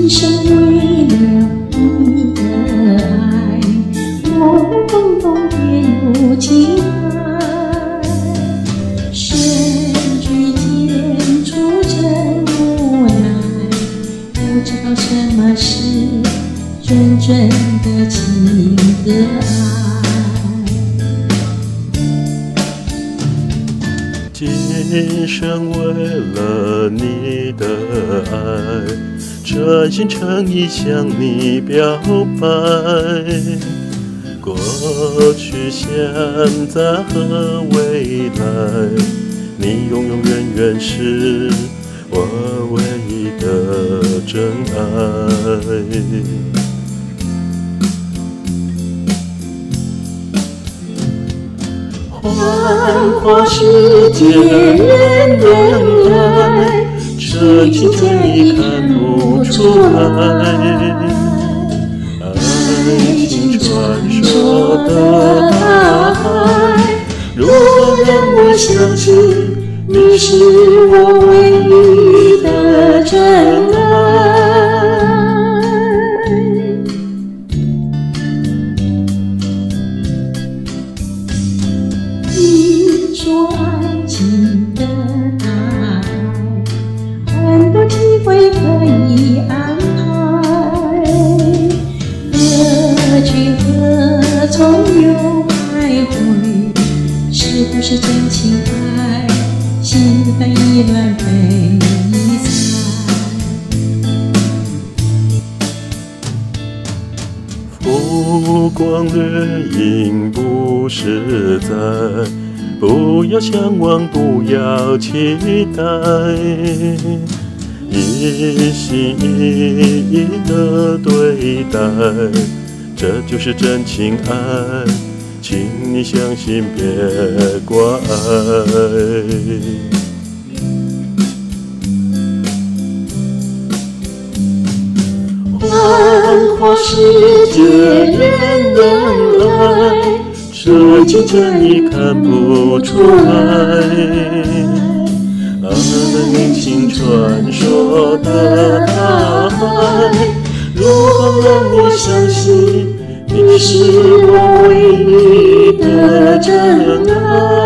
生为了你的爱，我共同填入情怀。生举间出真无奈，不知道什么是真正的情和爱。今生为了你的爱，诚心诚意向你表白。过去、现在和未来，你永永远远是我唯一的真爱。幻化世界人的爱，真情真意看不出来。爱情传说的大海，如何让我相信你是我唯一的真爱？你说爱情的大海，很多机会可以安排，何去何从又徘徊，是不是真情爱，心烦意乱悲惨。浮光掠影不实在，不要向往，不要期待，一心一意的对待，这就是真情爱，请你相信，别怪。幻化世界人的爱，真情真意看不出来。爱情传说的大海，如何让我相信你是我唯一的真爱？